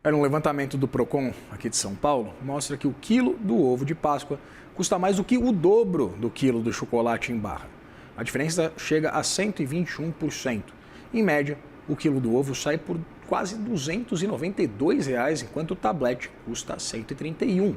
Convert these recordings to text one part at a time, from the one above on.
Um levantamento do Procon, aqui de São Paulo, mostra que o quilo do ovo de Páscoa custa mais do que o dobro do quilo do chocolate em barra. A diferença chega a 121%. Em média, o quilo do ovo sai por quase R$ 292, enquanto o tablete custa R$ 131.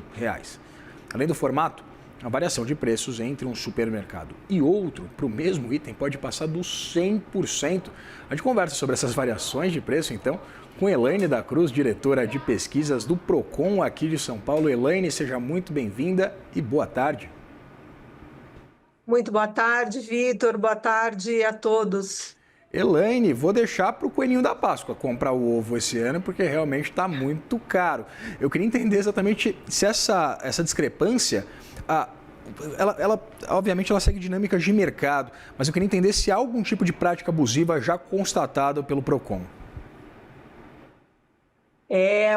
Além do formato, a variação de preços entre um supermercado e outro para o mesmo item pode passar dos 100%. A gente conversa sobre essas variações de preço, então, com Elaine da Cruz, diretora de pesquisas do Procon aqui de São Paulo. Elaine, seja muito bem-vinda e boa tarde. Muito boa tarde, Vitor. Boa tarde a todos. Elaine, vou deixar para o Coelhinho da Páscoa comprar o ovo esse ano, porque realmente está muito caro. Eu queria entender exatamente se essa discrepância, obviamente ela segue dinâmicas de mercado, mas eu queria entender se há algum tipo de prática abusiva já constatado pelo Procon.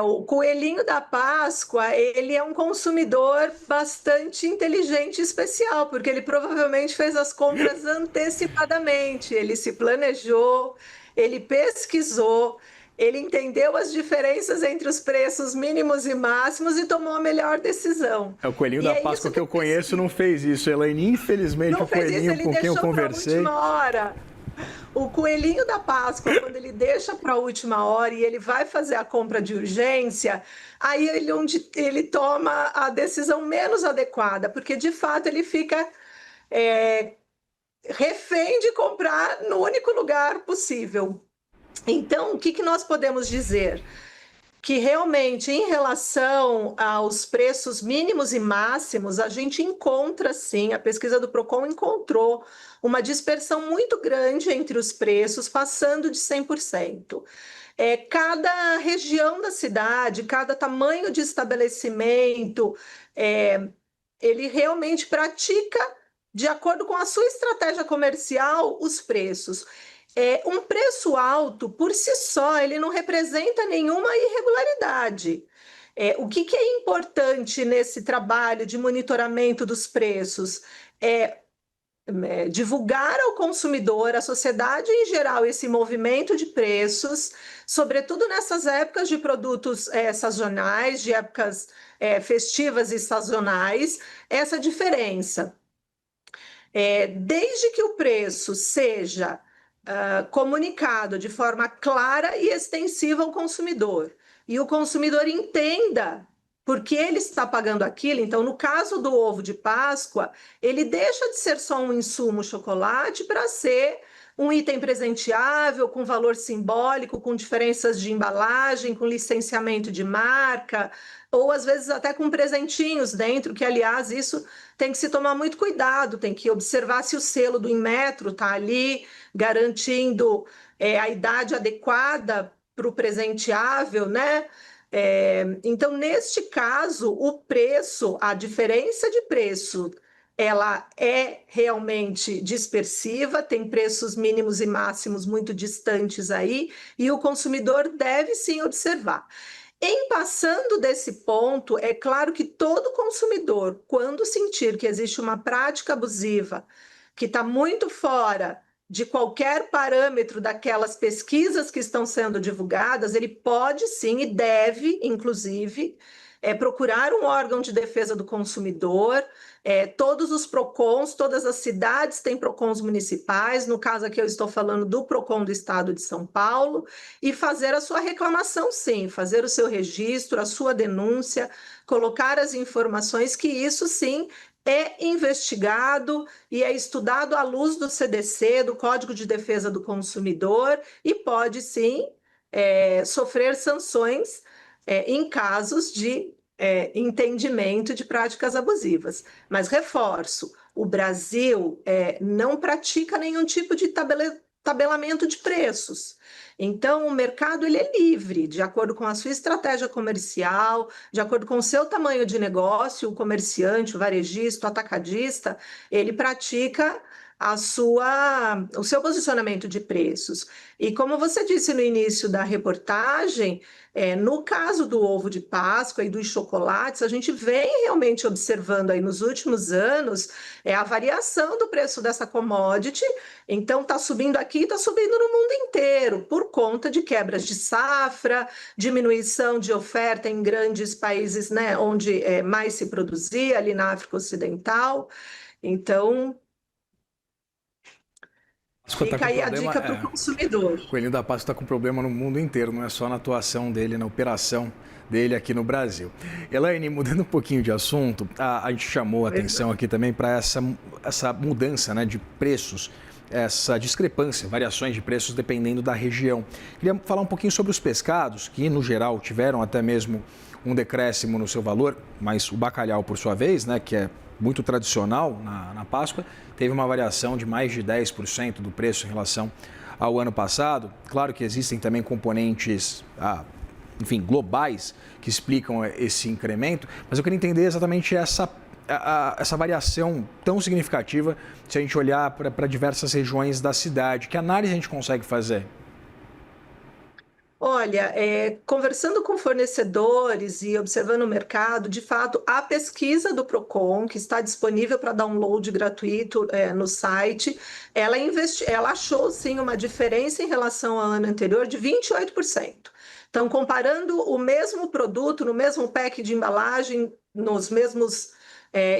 O coelhinho da Páscoa, ele é um consumidor bastante inteligente e especial, porque ele provavelmente fez as compras antecipadamente, ele se planejou, ele pesquisou, ele entendeu as diferenças entre os preços mínimos e máximos e tomou a melhor decisão. O coelhinho da Páscoa que eu conheço não fez isso, Elaine. Infelizmente, o coelhinho com quem eu conversei... O coelhinho da Páscoa, quando ele deixa para a última hora e ele vai fazer a compra de urgência, aí ele toma a decisão menos adequada, porque de fato ele fica refém de comprar no único lugar possível. Então, o que nós podemos dizer? Que realmente, em relação aos preços mínimos e máximos, a gente encontra, sim, a pesquisa do Procon encontrou uma dispersão muito grande entre os preços, passando de 100%. Cada região da cidade, cada tamanho de estabelecimento, ele realmente pratica, de acordo com a sua estratégia comercial, os preços. Um preço alto, por si só, ele não representa nenhuma irregularidade. O que é importante nesse trabalho de monitoramento dos preços? Divulgar ao consumidor, à sociedade em geral, esse movimento de preços, sobretudo nessas épocas de produtos sazonais, de épocas festivas e sazonais, essa diferença. Desde que o preço seja comunicado de forma clara e extensiva ao consumidor, e o consumidor entenda por que ele está pagando aquilo. Então, no caso do ovo de Páscoa, ele deixa de ser só um insumo chocolate para ser um item presenteável, com valor simbólico, com diferenças de embalagem, com licenciamento de marca, ou às vezes até com presentinhos dentro, que, aliás, isso tem que se tomar muito cuidado, tem que observar se o selo do Inmetro está ali, garantindo a idade adequada para o presenteável, né? Então, neste caso, o preço, a diferença de preço, ela é realmente dispersiva, tem preços mínimos e máximos muito distantes aí, e o consumidor deve sim observar. Em passando desse ponto, é claro que todo consumidor, quando sentir que existe uma prática abusiva, que está muito fora de qualquer parâmetro daquelas pesquisas que estão sendo divulgadas, ele pode sim e deve, inclusive, procurar um órgão de defesa do consumidor. Todos os PROCONs, todas as cidades têm PROCONs municipais, no caso aqui eu estou falando do PROCON do Estado de São Paulo, e fazer a sua reclamação, sim, fazer o seu registro, a sua denúncia, colocar as informações, que isso sim é investigado e é estudado à luz do CDC, do Código de Defesa do Consumidor, e pode sim sofrer sanções em casos de entendimento de práticas abusivas. Mas reforço, o Brasil não pratica nenhum tipo de tabelamento de preços. Então, o mercado ele é livre, de acordo com a sua estratégia comercial, de acordo com o seu tamanho de negócio, o comerciante, o varejista, o atacadista, ele pratica o seu posicionamento de preços. E como você disse no início da reportagem, no caso do ovo de Páscoa e dos chocolates, a gente vem realmente observando aí nos últimos anos a variação do preço dessa commodity. Então, está subindo aqui, está subindo no mundo inteiro, por conta de quebras de safra, diminuição de oferta em grandes países, né, onde mais se produzia, ali na África Ocidental. Então, fica aí a dica para o consumidor. O coelhinho da Páscoa está com problema no mundo inteiro, não é só na atuação dele, na operação dele aqui no Brasil. Elaine, mudando um pouquinho de assunto, a gente chamou a atenção aqui também para essa mudança, né, de preços, essa discrepância, variações de preços dependendo da região. Queria falar um pouquinho sobre os pescados, que no geral tiveram até mesmo um decréscimo no seu valor, mas o bacalhau, por sua vez, né, que é muito tradicional na Páscoa, teve uma variação de mais de 10% do preço em relação ao ano passado. Claro que existem também componentes, enfim, globais que explicam esse incremento, mas eu queria entender exatamente essa variação tão significativa se a gente olhar para diversas regiões da cidade. Que análise a gente consegue fazer? Olha, conversando com fornecedores e observando o mercado, de fato, a pesquisa do Procon, que está disponível para download gratuito no site, ela achou sim uma diferença em relação ao ano anterior de 28%. Então, comparando o mesmo produto, no mesmo pack de embalagem, nos mesmos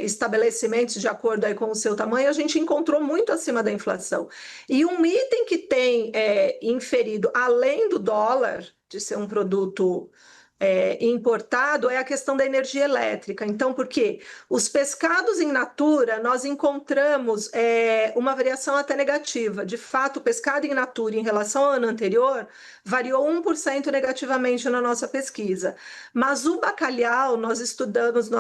estabelecimentos de acordo aí com o seu tamanho, a gente encontrou muito acima da inflação. E um item que tem inferido, além do dólar, de ser um produto importado, é a questão da energia elétrica. Então, por quê? Os pescados in natura, nós encontramos uma variação até negativa. De fato, o pescado in natura, em relação ao ano anterior, variou 1% negativamente na nossa pesquisa. Mas o bacalhau, nós estudamos,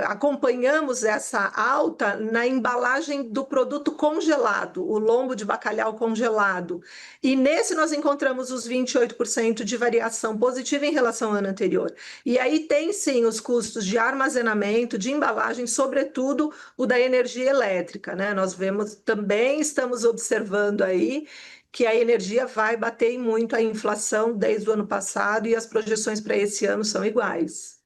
acompanhamos essa alta na embalagem do produto congelado, o lombo de bacalhau congelado. E nesse nós encontramos os 28% de variação positiva em relação ao ano anterior. E aí tem sim os custos de armazenamento, de embalagem, sobretudo o da energia elétrica, né? Nós vemos também, estamos observando aí que a energia vai bater muito a inflação desde o ano passado e as projeções para esse ano são iguais.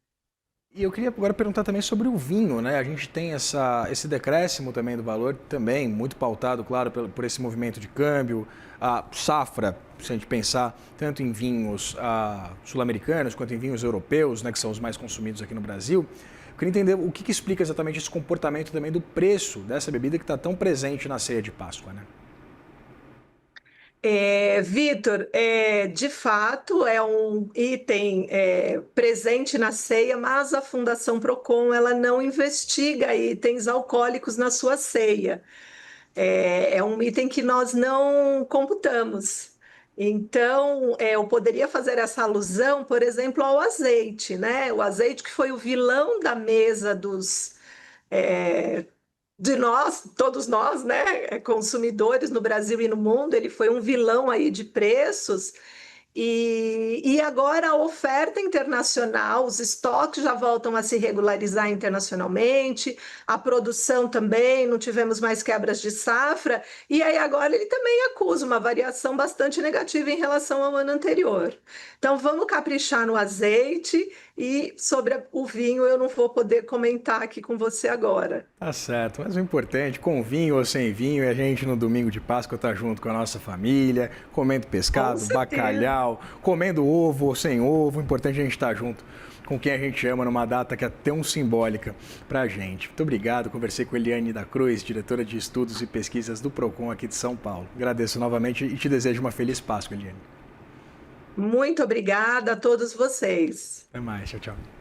E eu queria agora perguntar também sobre o vinho, né? A gente tem esse decréscimo também do valor, também muito pautado, claro, por esse movimento de câmbio, a safra, se a gente pensar tanto em vinhos sul-americanos quanto em vinhos europeus, né, que são os mais consumidos aqui no Brasil. Eu queria entender o que explica exatamente esse comportamento também do preço dessa bebida que está tão presente na ceia de Páscoa, né? Vitor, de fato é um item presente na ceia, mas a Fundação Procon ela não investiga itens alcoólicos na sua ceia. É um item que nós não computamos. Então, eu poderia fazer essa alusão, por exemplo, ao azeite, né? O azeite que foi o vilão da mesa de nós, todos nós, né, consumidores no Brasil e no mundo, ele foi um vilão aí de preços. E agora a oferta internacional, os estoques já voltam a se regularizar internacionalmente, a produção também, não tivemos mais quebras de safra, e aí agora ele também acusa uma variação bastante negativa em relação ao ano anterior. Então vamos caprichar no azeite e sobre o vinho eu não vou poder comentar aqui com você agora. Tá certo, mas o importante, com vinho ou sem vinho, é a gente no domingo de Páscoa estar junto com a nossa família, comendo pescado, bacalhau, comendo ovo ou sem ovo. O importante é a gente estar junto com quem a gente ama numa data que é tão simbólica para a gente. Muito obrigado, conversei com Eliane da Cruz, diretora de Estudos e Pesquisas do Procon aqui de São Paulo. Agradeço novamente e te desejo uma feliz Páscoa, Eliane. Muito obrigada a todos vocês. Até mais, tchau, tchau.